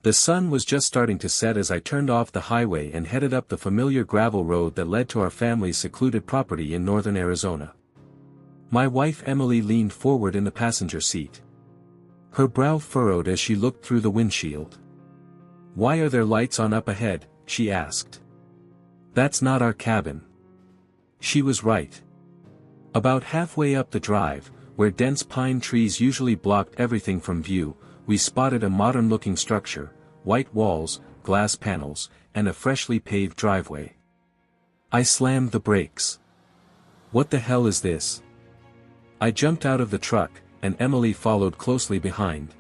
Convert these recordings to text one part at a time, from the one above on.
The sun was just starting to set as I turned off the highway and headed up the familiar gravel road that led to our family's secluded property in northern Arizona. My wife Emily leaned forward in the passenger seat. Her brow furrowed as she looked through the windshield. "Why are there lights on up ahead?" she asked. "That's not our cabin." She was right. About halfway up the drive, where dense pine trees usually blocked everything from view, we spotted a modern-looking structure, white walls, glass panels, and a freshly paved driveway. I slammed the brakes. "What the hell is this?" I jumped out of the truck, and Emily followed closely behind.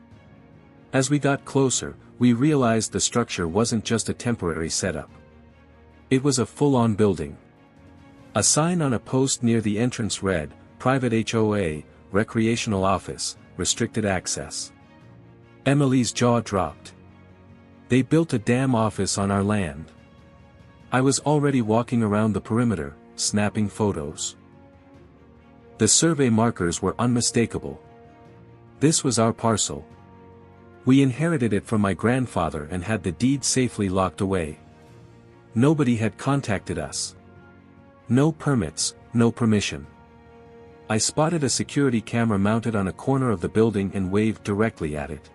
As we got closer, we realized the structure wasn't just a temporary setup. It was a full-on building. A sign on a post near the entrance read, "Private HOA, Recreational Office, Restricted Access." Emily's jaw dropped. They built a damn office on our land. I was already walking around the perimeter, snapping photos. The survey markers were unmistakable. This was our parcel. We inherited it from my grandfather and had the deed safely locked away. Nobody had contacted us. No permits, no permission. I spotted a security camera mounted on a corner of the building and waved directly at it.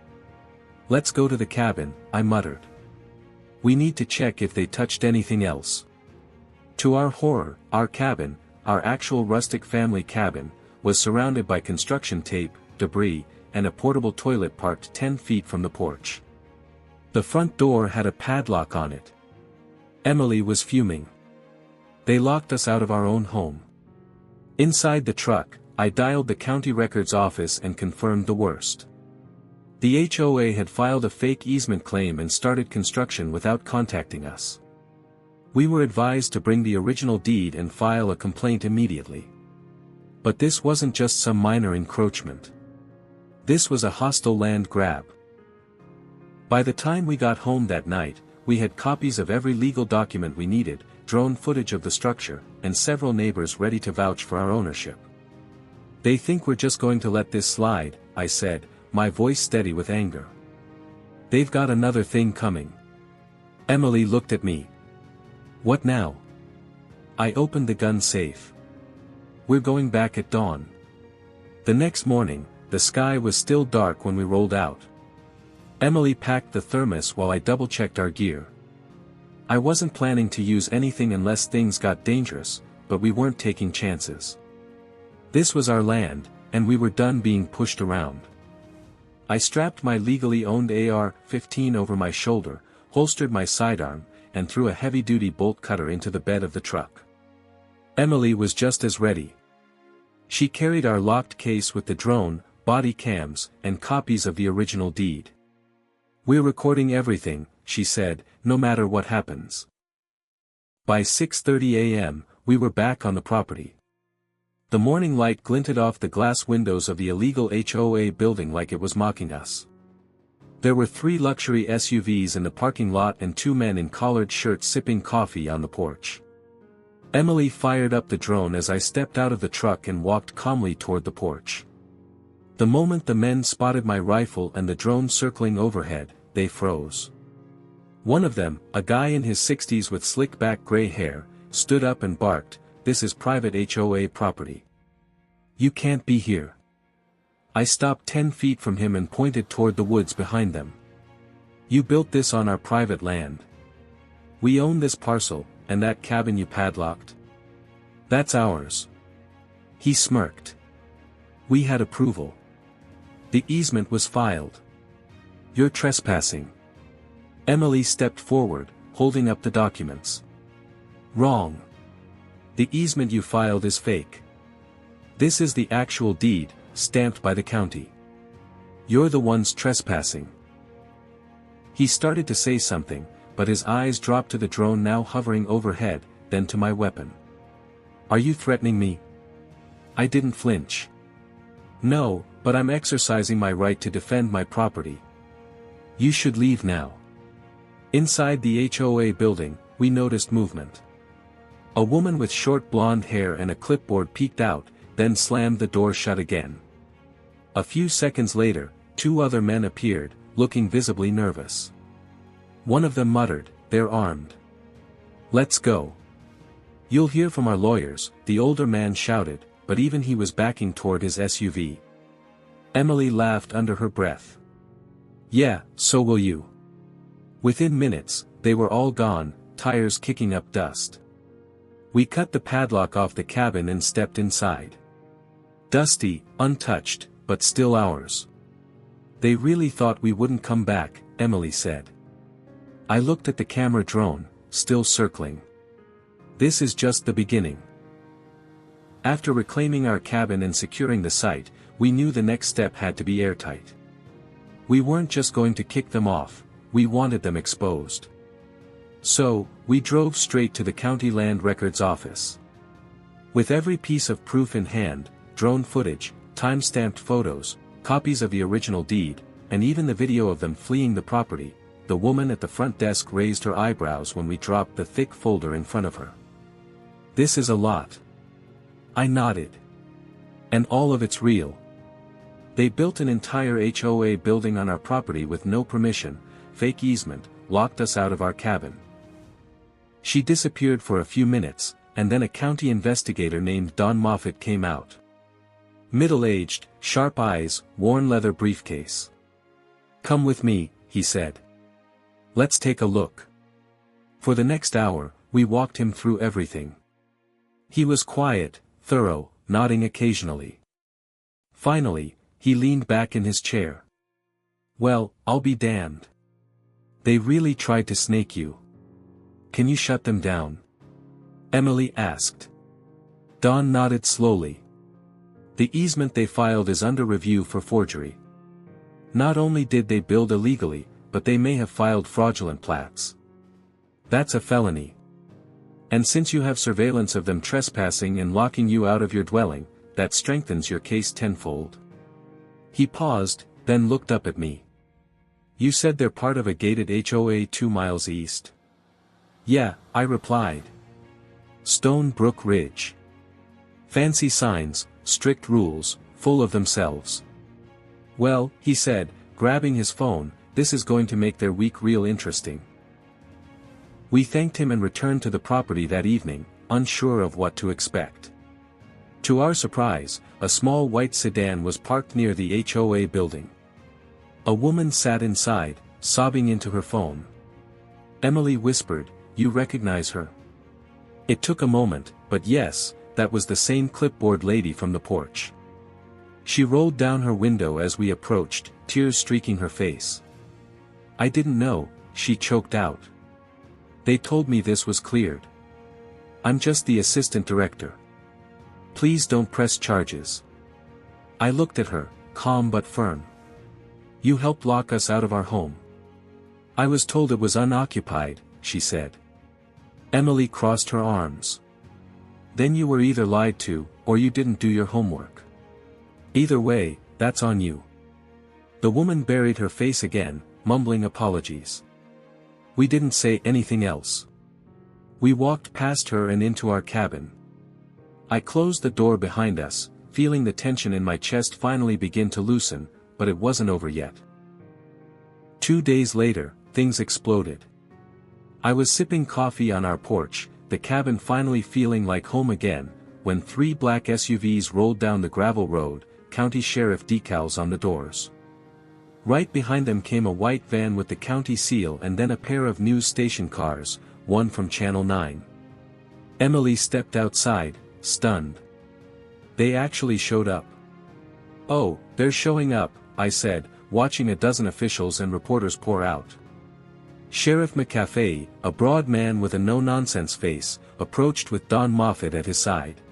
"Let's go to the cabin," I muttered. "We need to check if they touched anything else." To our horror, our cabin, our actual rustic family cabin, was surrounded by construction tape, debris, and a portable toilet parked 10 feet from the porch. The front door had a padlock on it. Emily was fuming. They locked us out of our own home. Inside the truck, I dialed the county records office and confirmed the worst. The HOA had filed a fake easement claim and started construction without contacting us. We were advised to bring the original deed and file a complaint immediately. But this wasn't just some minor encroachment. This was a hostile land grab. By the time we got home that night, we had copies of every legal document we needed, drone footage of the structure, and several neighbors ready to vouch for our ownership. "They think we're just going to let this slide," I said, my voice steady with anger. "They've got another thing coming." Emily looked at me. "What now?" I opened the gun safe. "We're going back at dawn." The next morning, the sky was still dark when we rolled out. Emily packed the thermos while I double-checked our gear. I wasn't planning to use anything unless things got dangerous, but we weren't taking chances. This was our land, and we were done being pushed around. I strapped my legally owned AR-15 over my shoulder, holstered my sidearm, and threw a heavy-duty bolt cutter into the bed of the truck. Emily was just as ready. She carried our locked case with the drone, body cams, and copies of the original deed. "We're recording everything," she said, "no matter what happens." By 6:30 a.m., we were back on the property. The morning light glinted off the glass windows of the illegal HOA building like it was mocking us. There were 3 luxury SUVs in the parking lot and 2 men in collared shirts sipping coffee on the porch. Emily fired up the drone as I stepped out of the truck and walked calmly toward the porch. The moment the men spotted my rifle and the drone circling overhead, they froze. One of them, a guy in his 60s with slick-back gray hair, stood up and barked, "This is private HOA property. You can't be here." I stopped 10 feet from him and pointed toward the woods behind them. "You built this on our private land. We own this parcel, and that cabin you padlocked? That's ours." He smirked. "We had approval. The easement was filed. You're trespassing." Emily stepped forward, holding up the documents. "Wrong. The easement you filed is fake. This is the actual deed, stamped by the county. You're the ones trespassing." He started to say something, but his eyes dropped to the drone now hovering overhead, then to my weapon. "Are you threatening me?" I didn't flinch. "No, but I'm exercising my right to defend my property. You should leave now." Inside the HOA building, we noticed movement. A woman with short blonde hair and a clipboard peeked out, then slammed the door shut again. A few seconds later, 2 other men appeared, looking visibly nervous. One of them muttered, "They're armed. Let's go." "You'll hear from our lawyers," the older man shouted, but even he was backing toward his SUV. Emily laughed under her breath. "Yeah, so will you." Within minutes, they were all gone, tires kicking up dust. We cut the padlock off the cabin and stepped inside. Dusty, untouched, but still ours. "They really thought we wouldn't come back," Emily said. I looked at the camera drone, still circling. This is just the beginning. After reclaiming our cabin and securing the site, we knew the next step had to be airtight. We weren't just going to kick them off, we wanted them exposed. So, we drove straight to the county land records office. With every piece of proof in hand, drone footage, time-stamped photos, copies of the original deed, and even the video of them fleeing the property, the woman at the front desk raised her eyebrows when we dropped the thick folder in front of her. "This is a lot." I nodded. "And all of it's real. They built an entire HOA building on our property with no permission, fake easement, locked us out of our cabin." She disappeared for a few minutes, and then a county investigator named Don Moffat came out. Middle-aged, sharp eyes, worn leather briefcase. "Come with me," he said. "Let's take a look." For the next hour, we walked him through everything. He was quiet, thorough, nodding occasionally. Finally, he leaned back in his chair. "Well, I'll be damned. They really tried to snake you. Can you shut them down?" Emily asked. Don nodded slowly. "The easement they filed is under review for forgery. Not only did they build illegally, but they may have filed fraudulent plats. That's a felony. And since you have surveillance of them trespassing and locking you out of your dwelling, that strengthens your case tenfold." He paused, then looked up at me. "You said they're part of a gated HOA 2 miles east?" "Yeah," I replied. "Stone Brook Ridge. Fancy signs, strict rules, full of themselves." "Well," he said, grabbing his phone, "this is going to make their week real interesting." We thanked him and returned to the property that evening, unsure of what to expect. To our surprise, a small white sedan was parked near the HOA building. A woman sat inside, sobbing into her phone. Emily whispered, "You recognize her?" It took a moment, but yes, that was the same clipboard lady from the porch. She rolled down her window as we approached, tears streaking her face. "I didn't know," she choked out. "They told me this was cleared. I'm just the assistant director. Please don't press charges." I looked at her, calm but firm. "You helped lock us out of our home." "I was told it was unoccupied," she said. Emily crossed her arms. "Then you were either lied to, or you didn't do your homework. Either way, that's on you." The woman buried her face again, mumbling apologies. We didn't say anything else. We walked past her and into our cabin. I closed the door behind us, feeling the tension in my chest finally begin to loosen, but it wasn't over yet. 2 days later, things exploded. I was sipping coffee on our porch, the cabin finally feeling like home again, when 3 black SUVs rolled down the gravel road, county sheriff decals on the doors. Right behind them came a white van with the county seal and then a pair of news station cars, one from Channel 9. Emily stepped outside, stunned. They actually showed up. "Oh, they're showing up," I said, watching a dozen officials and reporters pour out. Sheriff McCaffey, a broad man with a no-nonsense face, approached with Don Moffat at his side.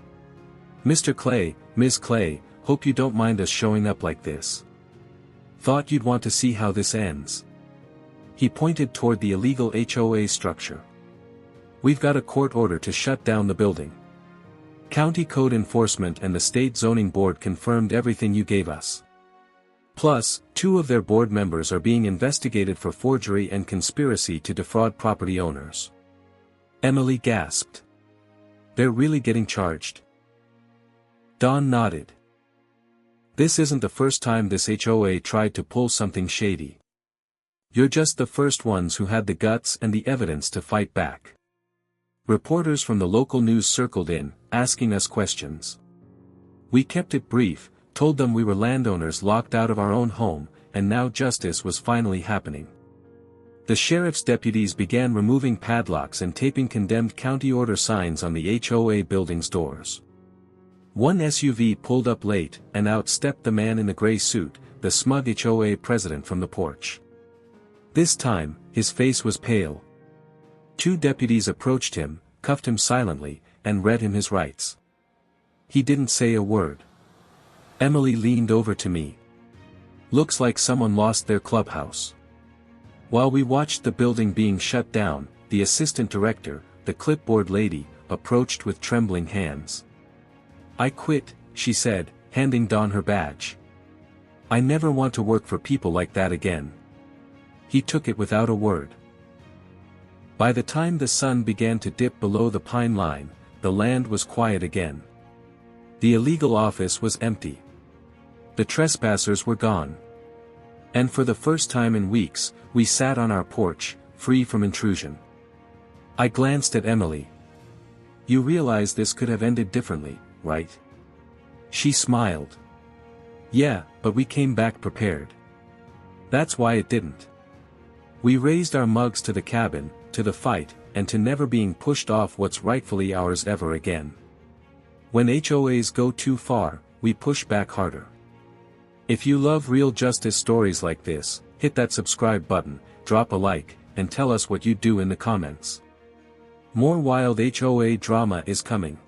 "Mr. Clay, Ms. Clay, hope you don't mind us showing up like this. Thought you'd want to see how this ends." He pointed toward the illegal HOA structure. "We've got a court order to shut down the building. County code enforcement and the state zoning board confirmed everything you gave us. Plus, 2 of their board members are being investigated for forgery and conspiracy to defraud property owners." Emily gasped. "They're really getting charged?" Don nodded. "This isn't the first time this HOA tried to pull something shady. You're just the first ones who had the guts and the evidence to fight back. Reporters from the local news circled in, asking us questions. We kept it brief, told them we were landowners locked out of our own home, and now justice was finally happening. The sheriff's deputies began removing padlocks and taping condemned county order signs on the HOA building's doors. One SUV pulled up late, and out stepped the man in the gray suit, the smug HOA president from the porch. This time, his face was pale. Two deputies approached him, cuffed him silently, and read him his rights. He didn't say a word. Emily leaned over to me. Looks like someone lost their clubhouse. While we watched the building being shut down, the assistant director, the clipboard lady, approached with trembling hands. I quit, she said, handing Don her badge. I never want to work for people like that again. He took it without a word. By the time the sun began to dip below the pine line, the land was quiet again. The illegal office was empty. The trespassers were gone. And for the first time in weeks, we sat on our porch, free from intrusion. I glanced at Emily. You realize this could have ended differently, right? She smiled. Yeah, but we came back prepared. That's why it didn't. We raised our mugs to the cabin, to the fight, and to never being pushed off what's rightfully ours ever again. When HOAs go too far, we push back harder. If you love real justice stories like this, hit that subscribe button, drop a like, and tell us what you do in the comments. More wild HOA drama is coming.